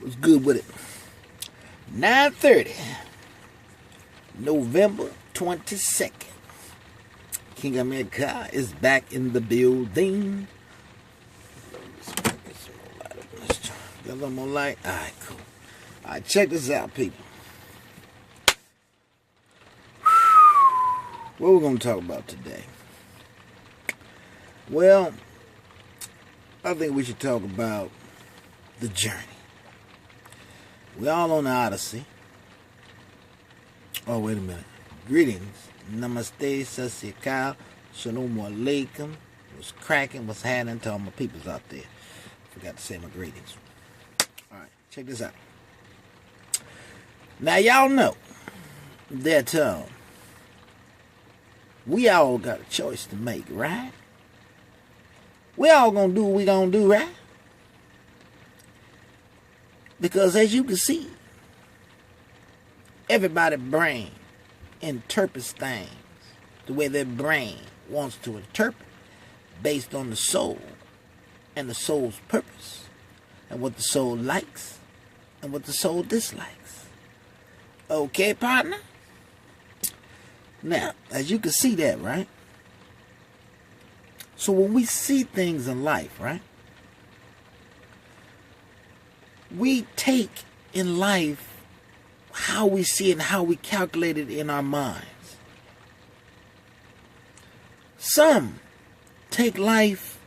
What's good with it? 9:30, November 22nd. King America is back in the building. Got a little more light? Alright, cool. Alright, check this out, people. What we're going to talk about today? Well, I think we should talk about the journey. We're all on the Odyssey. Oh, wait a minute. Greetings. Namaste, Sasyakal, Shalom Alaikum. What's cracking? What's happening to all my peoples out there? Forgot to say my greetings. Alright, check this out. Now, y'all know that we all got a choice to make, right? We all gonna do what we gonna do, right? Because as you can see, everybody's brain interprets things the way their brain wants to interpret based on the soul and the soul's purpose and what the soul likes and what the soul dislikes. Okay, partner? Now, as you can see that, right? So when we see things in life, right? We take in life how we see it and how we calculate it in our minds. Some take life,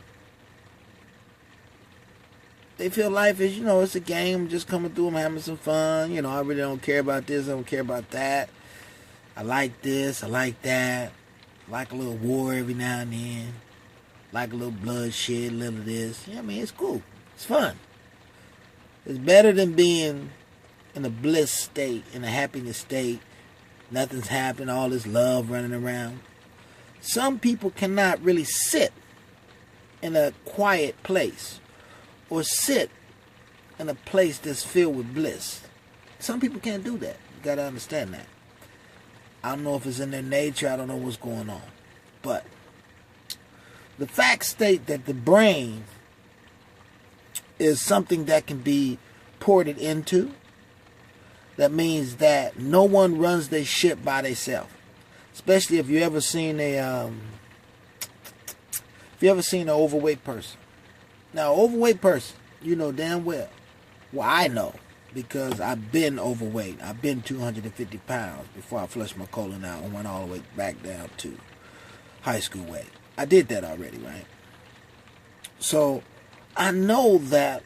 they feel life is, it's a game, just coming through, I'm having some fun. I really don't care about this, I don't care about that. I like this, I like that. I like a little war every now and then. Like a little bloodshed, a little of this. It's cool. It's fun. It's better than being in a bliss state, in a happiness state. Nothing's happened, all this love running around. Some people cannot really sit in a quiet place or sit in a place that's filled with bliss. Some people can't do that. You got to understand that. I don't know if it's in their nature. I don't know what's going on. But the facts state that the brain is something that can be ported into. That means that no one runs their ship by themselves. Especially if you ever seen an overweight person. Now, an overweight person, you know damn well. Well, I know because I've been overweight. I've been 250 pounds before I flushed my colon out and went all the way back down to high school weight. I did that already, right? So, I know that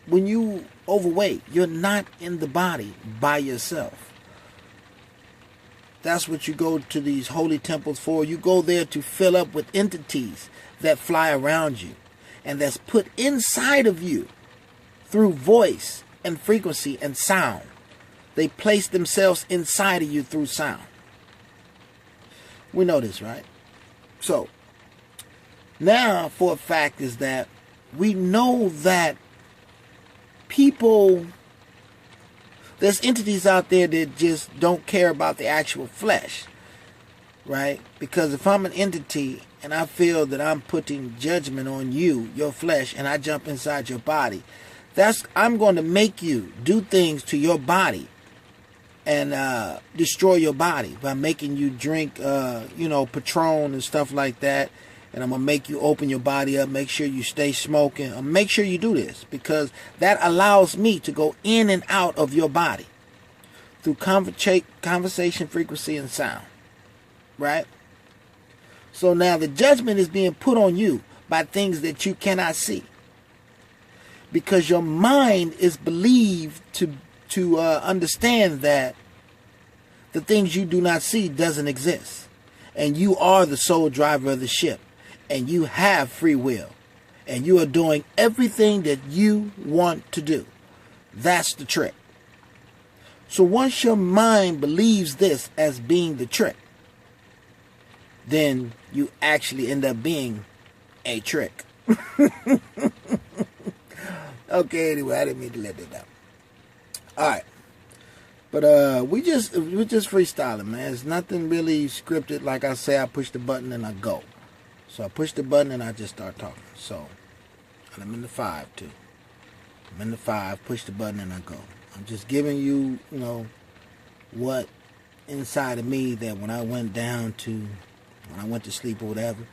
when you overweight, you're not in the body by yourself. That's what you go to these holy temples for. You go there to fill up with entities that fly around you and that's put inside of you through voice and frequency and sound. They place themselves inside of you through sound. We know this, right? So, now for a fact is that we know that there's entities out there that just don't care about the actual flesh, right? Because if I'm an entity and I feel that I'm putting judgment on you, your flesh, and I jump inside your body, I'm going to make you do things to your body and destroy your body by making you drink, Patron and stuff like that. And I'm going to make you open your body up, make sure you stay smoking. Make sure you do this because that allows me to go in and out of your body through conversation, frequency, and sound. Right? So now the judgment is being put on you by things that you cannot see. Because your mind is believed to understand that the things you do not see doesn't exist. And you are the sole driver of the ship. And you have free will. And you are doing everything that you want to do. That's the trick. So once your mind believes this as being the trick, then you actually end up being a trick. Okay, anyway, I didn't mean to let that down. Alright. But we're just freestyling, man. It's nothing really scripted. Like I say, I push the button and I go. So I push the button and I just start talking. So, and I'm in the 5 too. I'm in the 5, push the button and I go. I'm just giving you, what inside of me that when I went to sleep or whatever,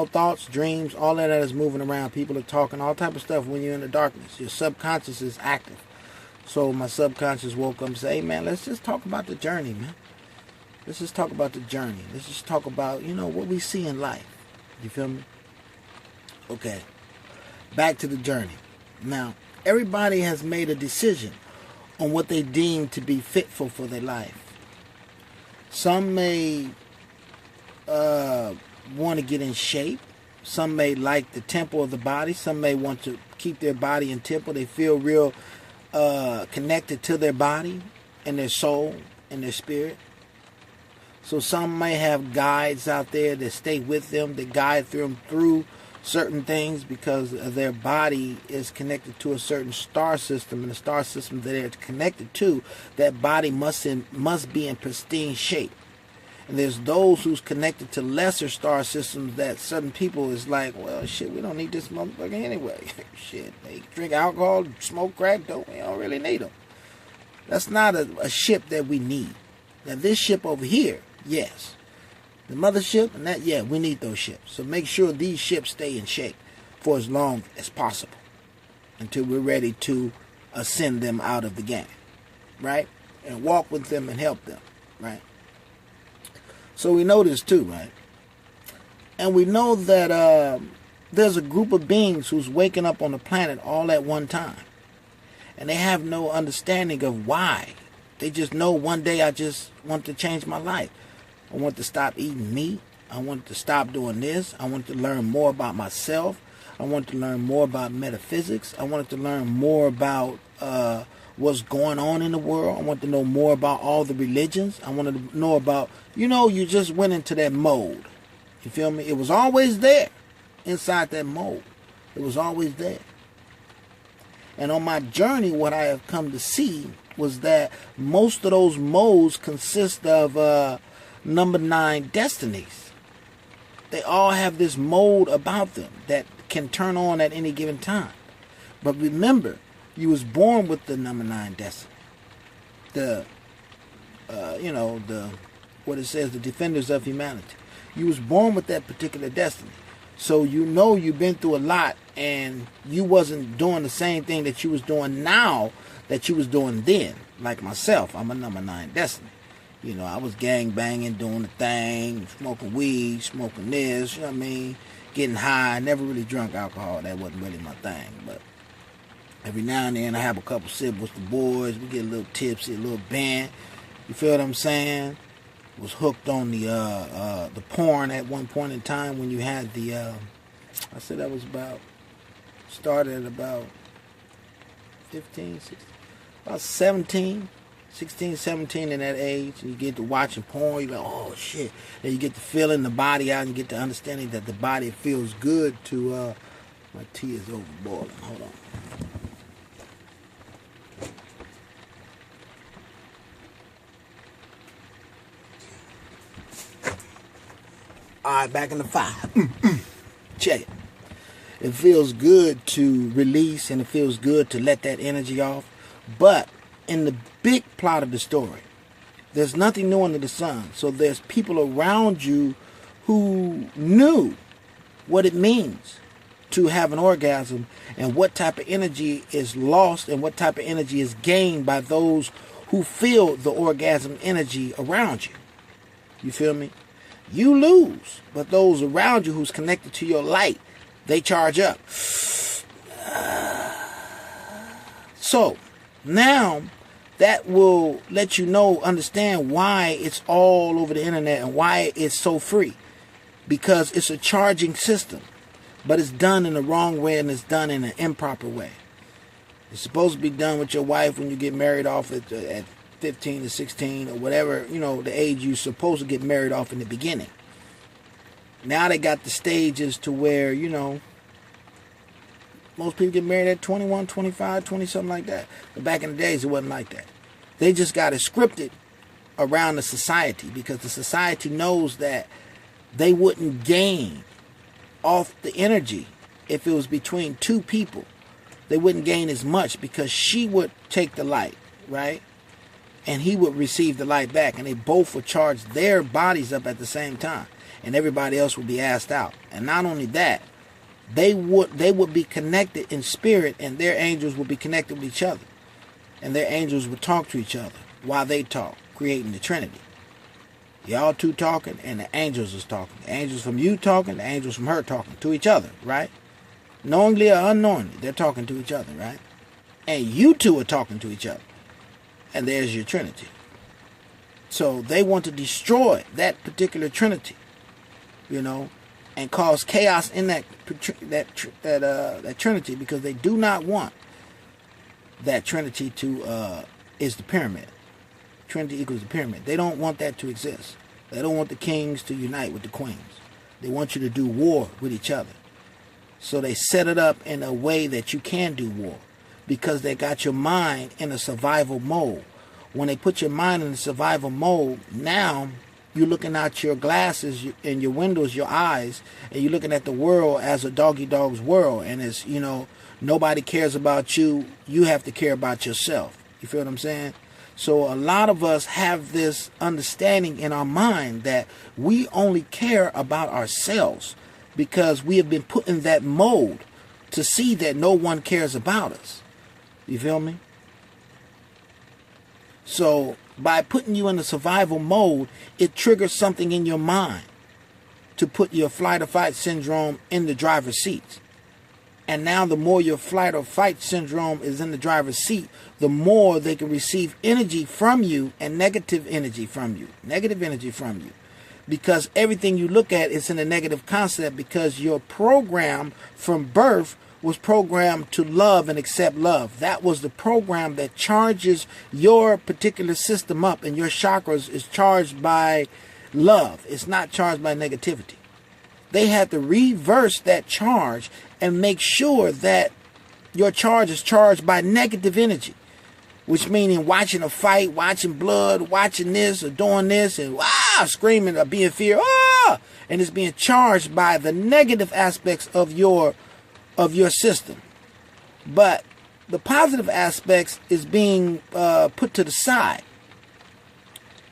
thoughts, dreams, all that is moving around. People are talking, all type of stuff when you're in the darkness. Your subconscious is active. So my subconscious woke up and said, hey man, let's just talk about the journey, man. Let's just talk about the journey. Let's just talk about, what we see in life. You feel me? Okay. Back to the journey. Now, everybody has made a decision on what they deem to be fitful for their life. Some may want to get in shape. Some may like the temple of the body. Some may want to keep their body in temple. They feel real connected to their body and their soul and their spirit. So some may have guides out there that stay with them, that guide them through certain things because their body is connected to a certain star system, and the star system that they're connected to, that body must be in pristine shape. And there's those who's connected to lesser star systems that certain people is like, well, shit, we don't need this motherfucker anyway. Shit, they drink alcohol, smoke crack, dope, we don't really need them. That's not a ship that we need. Now this ship over here, yes. The mothership and that, yeah, we need those ships. So make sure these ships stay in shape for as long as possible until we're ready to ascend them out of the game, right? And walk with them and help them, right? So we know this too, right? And we know that there's a group of beings who's waking up on the planet all at one time. And they have no understanding of why. They just know one day I just want to change my life. I want to stop eating meat. I want to stop doing this. I want to learn more about myself. I want to learn more about metaphysics. I wanted to learn more about what's going on in the world. I want to know more about all the religions. I wanted to know about, you just went into that mode. You feel me? It was always there inside that mode. It was always there. And on my journey, what I have come to see was that most of those modes consist of number 9 destinies. They all have this mode about them that can turn on at any given time. But remember, you was born with the number 9 destiny. What it says, the defenders of humanity. You was born with that particular destiny. So you've been through a lot and you wasn't doing the same thing that you was doing now that you was doing then. Like myself, I'm a number 9 destiny. I was gang banging, doing the thing, smoking weed, smoking this, getting high. Never really drunk alcohol. That wasn't really my thing. But every now and then I have a couple sips with the boys. We get a little tipsy, a little bent. You feel what I'm saying? Was hooked on the porn at one point in time when you had the, I said that was started at about 15, 16, about 17. 16, 17 in that age, and you get to watching porn, you're like, oh shit. And you get to feeling the body out and you get to understanding that the body feels good to, my tea is over boiling, hold on. Alright, back in the 5. Check it. It feels good to release and it feels good to let that energy off, but in the big plot of the story, there's nothing new under the sun. So there's people around you who knew what it means to have an orgasm and what type of energy is lost and what type of energy is gained by those who feel the orgasm energy around you. You feel me? You lose, but those around you who's connected to your light, they charge up. So now that will let you understand why it's all over the internet and why it's so free. Because it's a charging system, but it's done in the wrong way and it's done in an improper way. It's supposed to be done with your wife when you get married off at 15 to 16 or whatever, the age you're supposed to get married off in the beginning. Now they got the stages to where, most people get married at 21, 25, 20, something like that. But back in the days, it wasn't like that. They just got it scripted around the society because the society knows that they wouldn't gain off the energy if it was between two people they wouldn't gain as much, because she would take the light, right? And he would receive the light back, and they both would charge their bodies up at the same time, and everybody else would be asked out. And not only that, they would be connected in spirit, and their angels would be connected with each other, and their angels would talk to each other while they talk, creating the Trinity. Y'all two talking, and the angels is talking. The angels from you talking, the angels from her talking to each other, right? Knowingly or unknowingly, they're talking to each other, right? And you two are talking to each other. And there's your Trinity. So they want to destroy that particular Trinity, you know, and cause chaos in that Trinity, because they do not want that Trinity to is the pyramid. Trinity equals the pyramid. They don't want that to exist. They don't want the kings to unite with the queens. They want you to do war with each other. So they set it up in a way that you can do war, because they got your mind in a survival mode. When they put your mind in a survival mode, now you're looking out your glasses and your windows, your eyes, and you're looking at the world as a dog's world. And it's, you know, nobody cares about you. You have to care about yourself. You feel what I'm saying? So a lot of us have this understanding in our mind that we only care about ourselves, because we have been put in that mode to see that no one cares about us. You feel me? So by putting you in a survival mode, it triggers something in your mind to put your flight or fight syndrome in the driver's seat. And now the more your flight or fight syndrome is in the driver's seat, the more they can receive energy from you, and negative energy from you. Negative energy from you. Because everything you look at is in a negative concept, because your program from birth was programmed to love and accept love. That was the program that charges your particular system up, and your chakras is charged by love. It's not charged by negativity. They had to reverse that charge and make sure that your charge is charged by negative energy, which meaning watching a fight, watching blood, watching this or doing this, and screaming or being fear, and it's being charged by the negative aspects of your system. But the positive aspects is being put to the side,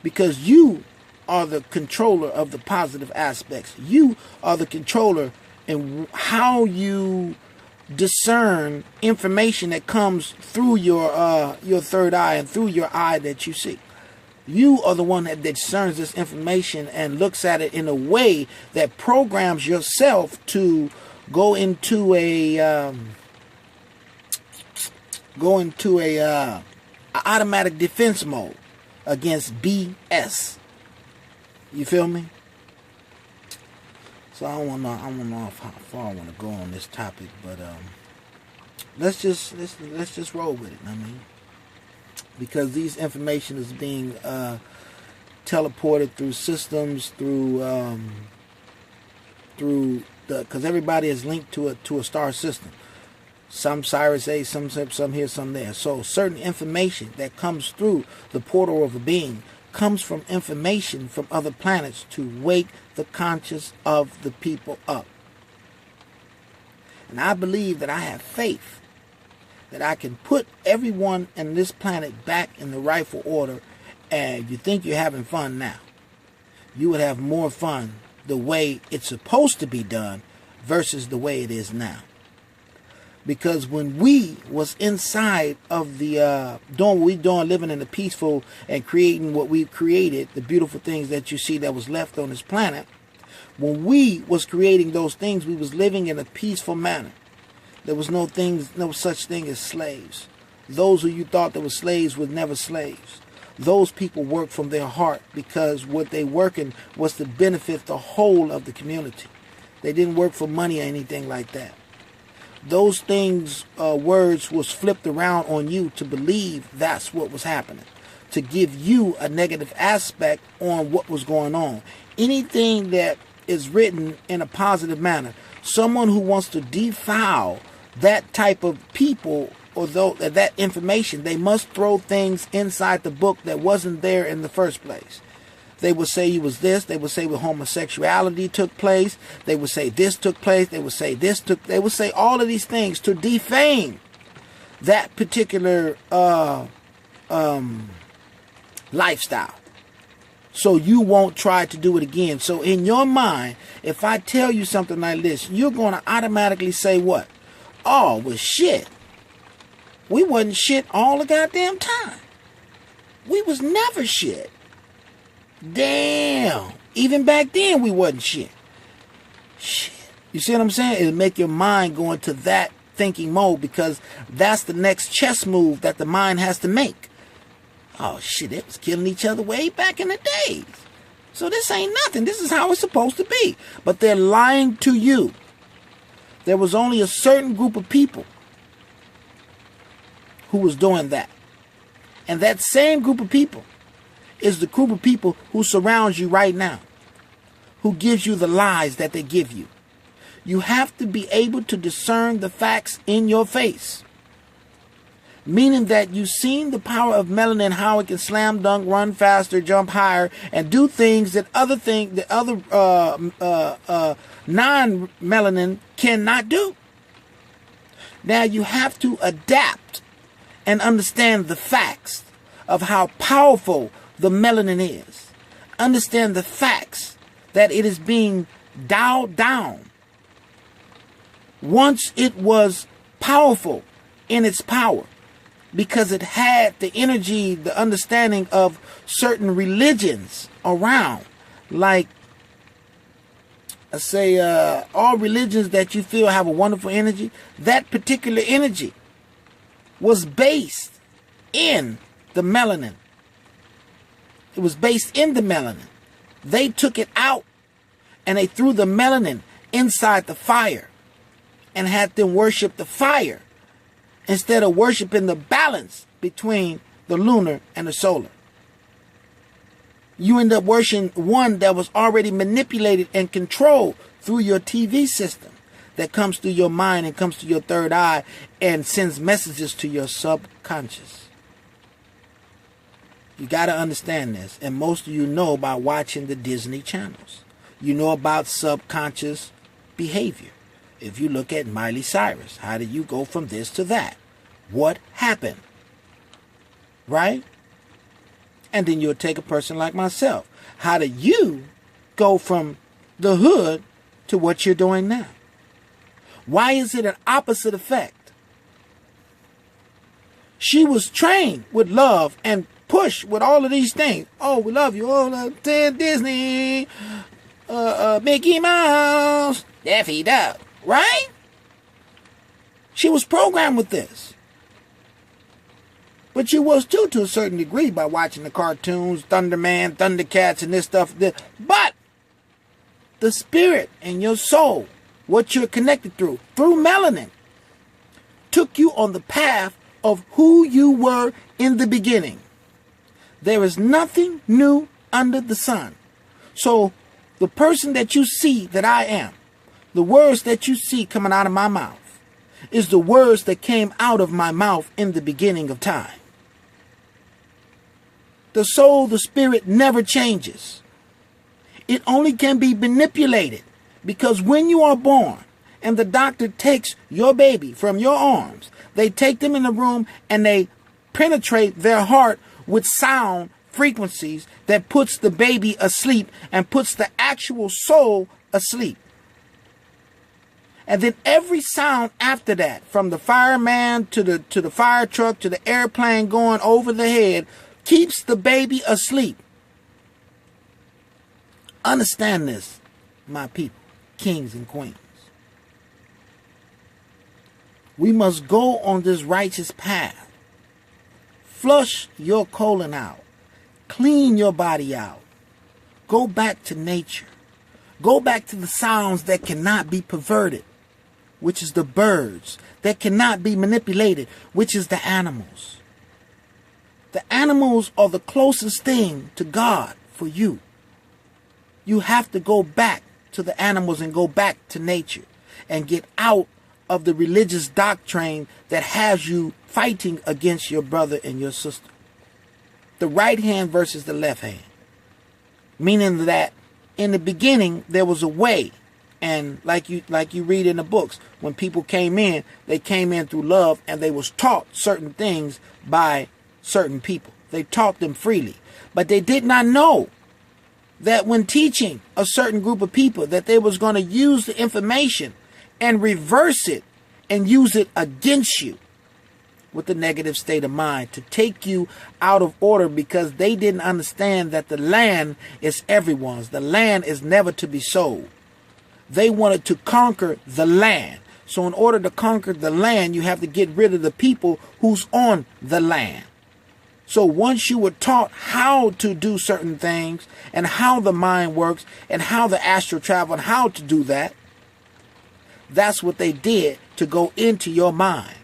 because you are the controller of the positive aspects. You are the controller in how you discern information that comes through your third eye and through your eye that you see. You are the one that discerns this information and looks at it in a way that programs yourself to go into a automatic defense mode against BS. You feel me? So I don't know how far I want to go on this topic, but let's just roll with it. I mean, because these information is being teleported through systems, because everybody is linked to a star system. Some Sirius A, some here, some there. So certain information that comes through the portal of a being comes from information from other planets to wake the conscience of the people up. And I believe that I have faith that I can put everyone in this planet back in the rightful order. And you think you're having fun now, you would have more fun the way it's supposed to be done versus the way it is now. Because when we was inside of the doing what we doing, living in the peaceful and creating what we created, the beautiful things that you see that was left on this planet, when we was creating those things, we was living in a peaceful manner. There was no such thing as slaves. Those who you thought that were slaves were never slaves. Those people worked from their heart, because what they working was to benefit the whole of the community. They didn't work for money or anything like that. Those things, words was flipped around on you to believe that's what was happening, to give you a negative aspect on what was going on. Anything that is written in a positive manner, someone who wants to defile that type of people or that information, they must throw things inside the book that wasn't there in the first place. They would say he was this. They would say homosexuality took place. They would say this took place. They would say they would say all of these things to defame that particular lifestyle. So you won't try to do it again. So in your mind, if I tell you something like this, you're going to automatically say what? Oh, well, shit. We wasn't shit all the goddamn time. We was never shit. Damn. Even back then, we wasn't shit. Shit. You see what I'm saying? It'll make your mind go into that thinking mode, because that's the next chess move that the mind has to make. Oh, shit, they was killing each other way back in the days. So this ain't nothing. This is how it's supposed to be. But they're lying to you. There was only a certain group of people who was doing that. And that same group of people is the group of people who surrounds you right now, who gives you the lies that they give you. You have to be able to discern the facts in your face. Meaning that you've seen the power of melanin, how it can slam dunk, run faster, jump higher, and do things that other non-melanin cannot do. Now you have to adapt and understand the facts of how powerful the melanin is. Understand the facts that it is being dialed down. Once it was powerful in its power, because it had the energy, the understanding of certain religions around. Like, I say, all religions that you feel have a wonderful energy, that particular energy was based in the melanin. It was based in the melanin. They took it out and they threw the melanin inside the fire and had them worship the fire, instead of worshiping the balance between the lunar and the solar. You end up worshiping one that was already manipulated and controlled through your TV system that comes through your mind and comes to your third eye and sends messages to your subconscious. You got to understand this. And most of you know by watching the Disney channels. You know about subconscious behavior. If you look at Miley Cyrus, how did you go from this to that? What happened? Right? And then you'll take a person like myself. How do you go from the hood to what you're doing now? Why is it an opposite effect? She was trained with love and pushed with all of these things. Oh, we love you. Oh, Disney, Mickey Mouse, Daffy Duck. Right? She was programmed with this. But you was too, to a certain degree, by watching the cartoons, Thunderman, Thundercats, and this stuff. But the spirit and your soul, what you're connected through melanin, took you on the path of who you were in the beginning. There is nothing new under the sun. So the person that you see that I am, the words that you see coming out of my mouth, is the words that came out of my mouth in the beginning of time. The soul, the spirit never changes. It only can be manipulated, because when you are born and the doctor takes your baby from your arms, they take them in the room and they penetrate their heart with sound frequencies that puts the baby asleep and puts the actual soul asleep. And then every sound after that, from the fireman to the fire truck to the airplane going over the head, keeps the baby asleep. Understand this, my people, kings and queens. We must go on this righteous path. Flush your colon out. Clean your body out. Go back to nature. Go back to the sounds that cannot be perverted, which is the birds, that cannot be manipulated, which is the animals. The animals are the closest thing to God for you. You have to go back to the animals and go back to nature and get out of the religious doctrine that has you fighting against your brother and your sister. The right hand versus the left hand. Meaning that in the beginning there was a way And like you read in the books, when people came in, they came in through love, and they was taught certain things by certain people. They taught them freely. But they did not know that when teaching a certain group of people, that they was going to use the information and reverse it and use it against you with a negative state of mind, to take you out of order, because they didn't understand that the land is everyone's. The land is never to be sold. They wanted to conquer the land. So in order to conquer the land, you have to get rid of the people who's on the land. So once you were taught how to do certain things, and how the mind works, and how the astral travel, and how to do that, that's what they did to go into your mind.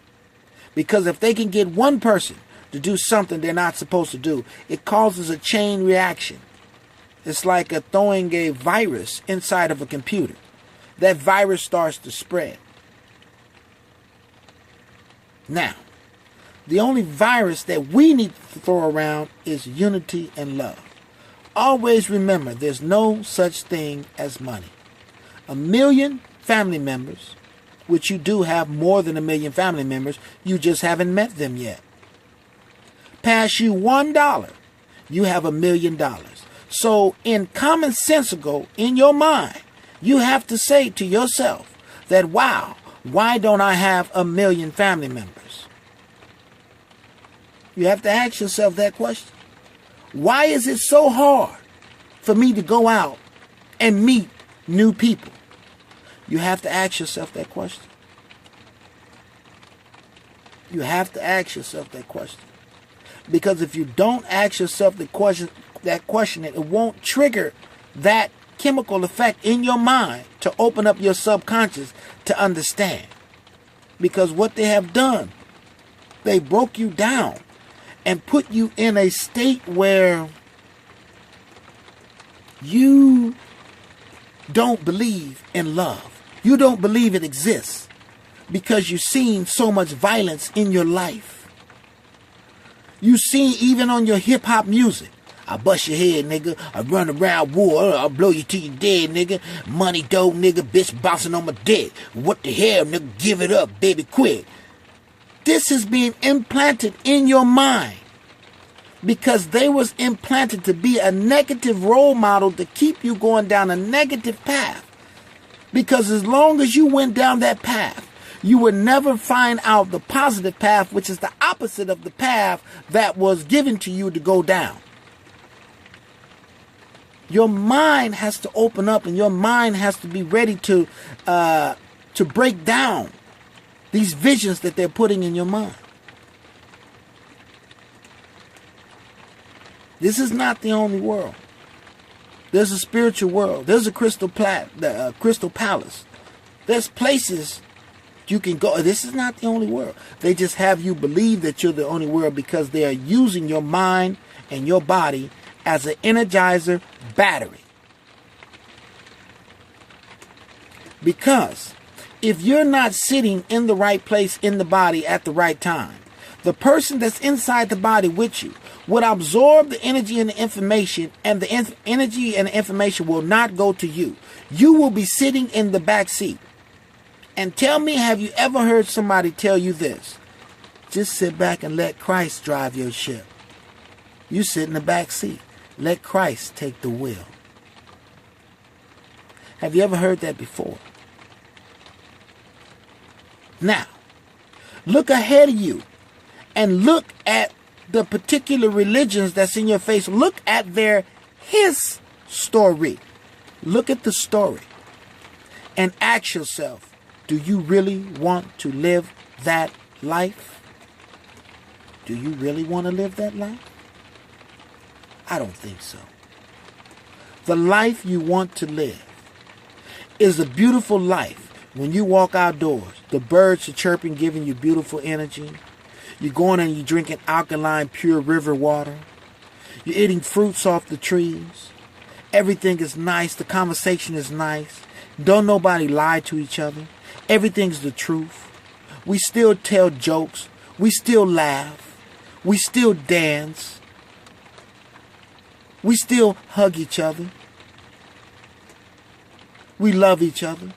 Because if they can get one person to do something they're not supposed to do, it causes a chain reaction. It's like throwing a virus inside of a computer. That virus starts to spread. Now, the only virus that we need to throw around is unity and love. Always remember, there's no such thing as money. 1 million family members, which you do have more than 1 million family members, you just haven't met them yet. Pass you $1, you have $1 million. So in commonsensical, in your mind, you have to say to yourself that, wow, why don't I have 1 million family members? You have to ask yourself that question. Why is it so hard for me to go out and meet new people? You have to ask yourself that question. You have to ask yourself that question. Because if you don't ask yourself that question, it won't trigger that chemical effect in your mind to open up your subconscious to understand. Because what they have done, they broke you down and put you in a state where you don't believe in love. You don't believe it exists because you've seen so much violence in your life. You've seen even on your hip-hop music. I bust your head, nigga. I run around war. I'll blow you till you dead, nigga. Money, dough, nigga. Bitch bouncing on my dick. What the hell, nigga? Give it up, baby, quick. This is being implanted in your mind because they was implanted to be a negative role model to keep you going down a negative path. Because as long as you went down that path, you would never find out the positive path, which is the opposite of the path that was given to you to go down. Your mind has to open up, and your mind has to be ready to break down these visions that they're putting in your mind. This is not the only world. There's a spiritual world. There's a crystal palace. There's places you can go. This is not the only world. They just have you believe that you're the only world because they are using your mind and your body as an energizer battery. Because if you're not sitting in the right place in the body at the right time, the person that's inside the body with you would absorb the energy and the information, and the energy and the information will not go to you. You will be sitting in the back seat. And tell me, have you ever heard somebody tell you this? Just sit back and let Christ drive your ship. You sit in the back seat. Let Christ take the wheel. Have you ever heard that before? Now, look ahead of you and look at the particular religions that's in your face. Look at his story. Look at the story and ask yourself, do you really want to live that life? Do you really want to live that life? I don't think so. The life you want to live is a beautiful life. When you walk outdoors, the birds are chirping, giving you beautiful energy. You're going and you're drinking alkaline, pure river water. You're eating fruits off the trees. Everything is nice. The conversation is nice. Don't nobody lie to each other. Everything's the truth. We still tell jokes. We still laugh. We still dance. We still hug each other. We love each other.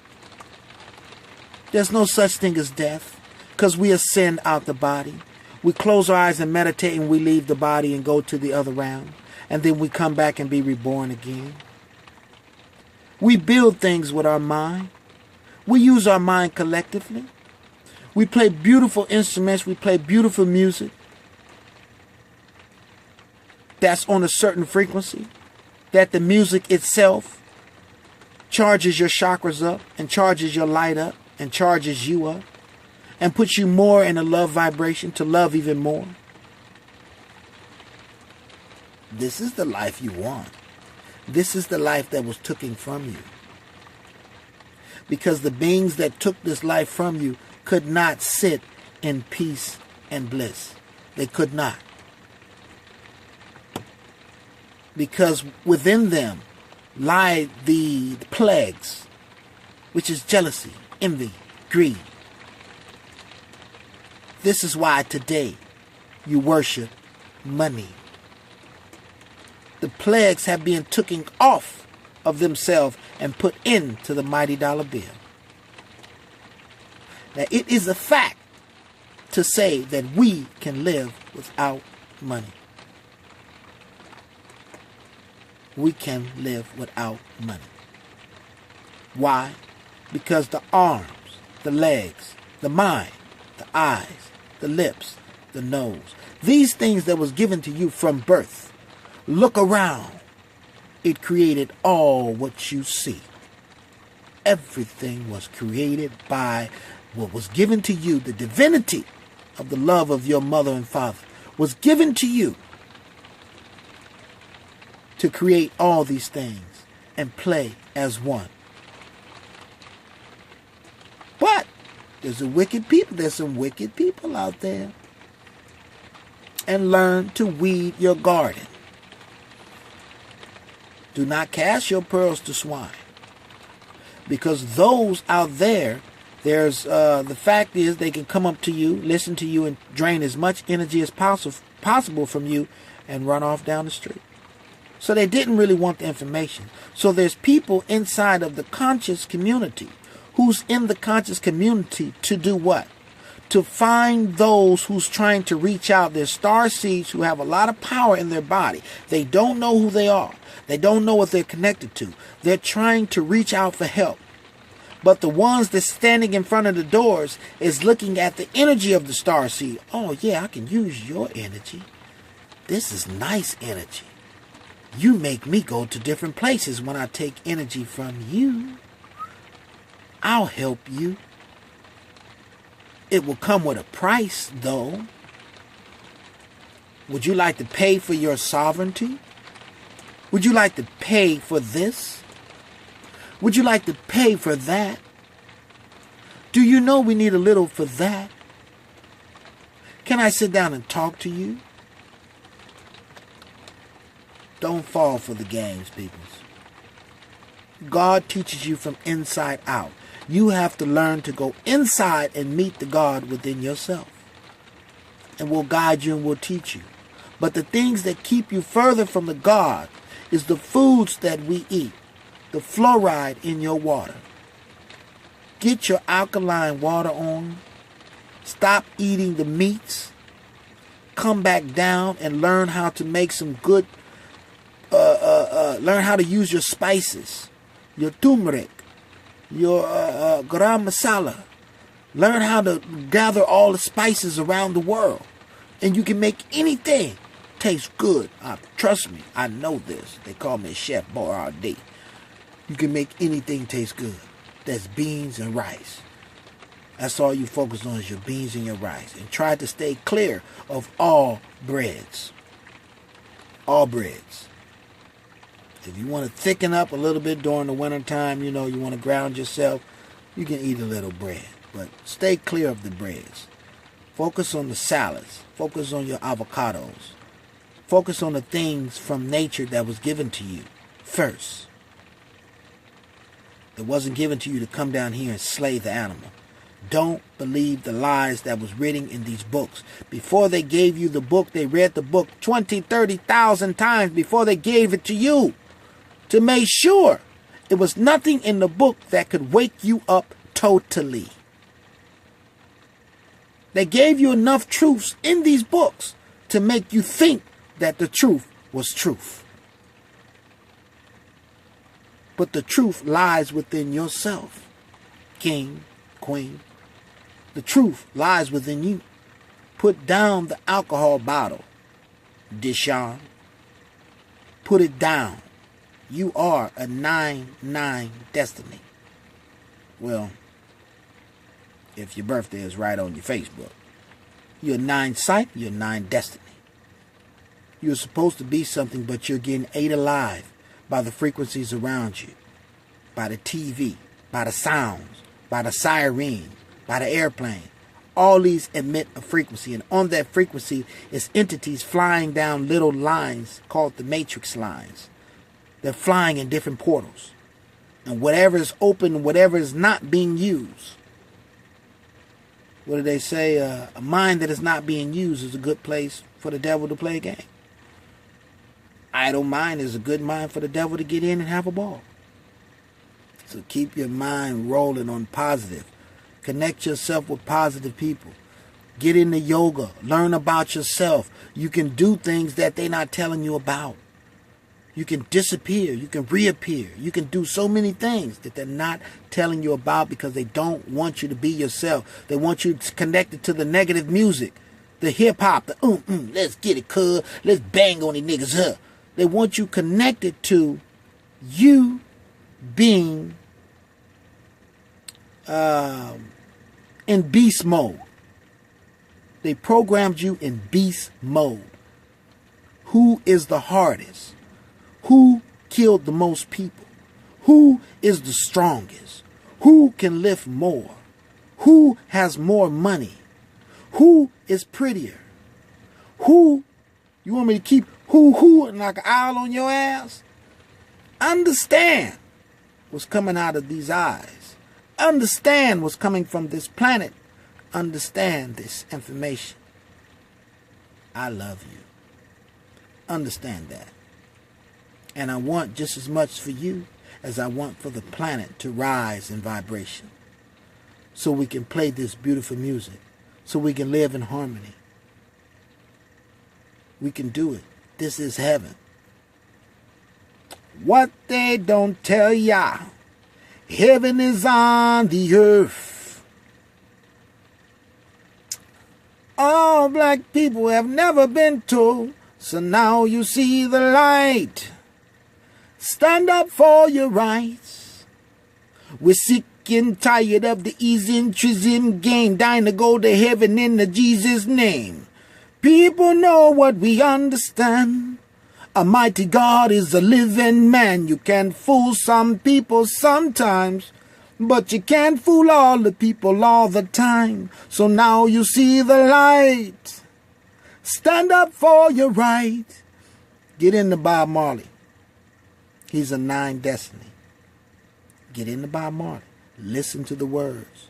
There's no such thing as death, because we ascend out the body. We close our eyes and meditate, and we leave the body and go to the other realm. And then we come back and be reborn again. We build things with our mind. We use our mind collectively. We play beautiful instruments. We play beautiful music that's on a certain frequency, that the music itself charges your chakras up and charges your light up and charges you up and puts you more in a love vibration to love even more. This is the life you want. This is the life that was taken from you. Because the beings that took this life from you could not sit in peace and bliss. They could not. Because within them lie the plagues, which is jealousy, envy, greed. This is why today you worship money. The plagues have been taken off of themselves and put into the mighty dollar bill. Now, it is a fact to say that we can live without money. We can live without money. Why? Because the arms, the legs, the mind, the eyes, the lips, the nose, these things that was given to you from birth, look around. It created all what you see. Everything was created by what was given to you. The divinity of the love of your mother and father was given to you to create all these things and play as one. But there's some wicked people out there. And learn to weed your garden. Do not cast your pearls to swine. Because those out there, the fact is they can come up to you, listen to you, and drain as much energy as possible from you and run off down the street. So they didn't really want the information. So there's people inside of the conscious community who's in the conscious community to do what? To find those who's trying to reach out. There's star seeds who have a lot of power in their body. They don't know who they are. They don't know what they're connected to. They're trying to reach out for help. But the ones that's standing in front of the doors is looking at the energy of the star seed. Oh yeah, I can use your energy. This is nice energy. You make me go to different places when I take energy from you. I'll help you. It will come with a price, though. Would you like to pay for your sovereignty? Would you like to pay for this? Would you like to pay for that? Do you know we need a little for that? Can I sit down and talk to you? Don't fall for the games, peoples. God teaches you from inside out. You have to learn to go inside and meet the God within yourself. And we'll guide you and we'll teach you. But the things that keep you further from the God is the foods that we eat. The fluoride in your water. Get your alkaline water on. Stop eating the meats. Come back down and learn how to make some good learn how to use your spices, your turmeric, your garam masala. Learn how to gather all the spices around the world, and you can make anything taste good. Trust me, I know this. They call me Chef Boyardee. You can make anything taste good. That's beans and rice. That's all you focus on is your beans and your rice, and try to stay clear of all breads. All breads. If you want to thicken up a little bit during the winter time, you want to ground yourself, you can eat a little bread. But stay clear of the breads. Focus on the salads. Focus on your avocados. Focus on the things from nature that was given to you first. It wasn't given to you to come down here and slay the animal. Don't believe the lies that was written in these books. Before they gave you the book, they read the book 20, 30,000 times before they gave it to you. To make sure It was nothing in the book that could wake you up totally. They gave you enough truths in these books to make you think that the truth was truth. But the truth lies within yourself, king, queen. The truth lies within you. Put down the alcohol bottle, Deshaun. Put it down. You are a 9-9 destiny. Well, if your birthday is right on your Facebook. You're a 9 sight, you're a 9 destiny. You're supposed to be something, but you're getting ate alive by the frequencies around you, by the TV, by the sounds, by the siren, by the airplane. All these emit a frequency, and on that frequency is entities flying down little lines called the matrix lines. They're flying in different portals. And whatever is open and whatever is not being used. What do they say? A mind that is not being used is a good place for the devil to play a game. Idle mind is a good mind for the devil to get in and have a ball. So keep your mind rolling on positive. Connect yourself with positive people. Get into yoga. Learn about yourself. You can do things that they're not telling you about. You can disappear. You can reappear. You can do so many things that they're not telling you about because they don't want you to be yourself. They want you connected to the negative music. The hip-hop. The let's get it, cuz. Let's bang on these niggas, huh? They want you connected to you being in beast mode. They programmed you in beast mode. Who is the hardest? Who killed the most people? Who is the strongest? Who can lift more? Who has more money? Who is prettier? Who, you want me to keep who like an owl on your ass? Understand what's coming out of these eyes. Understand what's coming from this planet. Understand this information. I love you. Understand that. And I want just as much for you as I want for the planet to rise in vibration. So we can play this beautiful music. So we can live in harmony. We can do it. This is heaven. What they don't tell ya, heaven is on the earth. All black people have never been told, so now you see the light. Stand up for your rights. We're sick and tired of the easy-trism game, dying to go to heaven in the Jesus name. People know what we understand. A mighty God is a living man. You can fool some people sometimes, but you can't fool all the people all the time. So now you see the light. Stand up for your right. Get into Bob Marley. He's a 9 destiny. Get into Bob Marley. Listen to the words.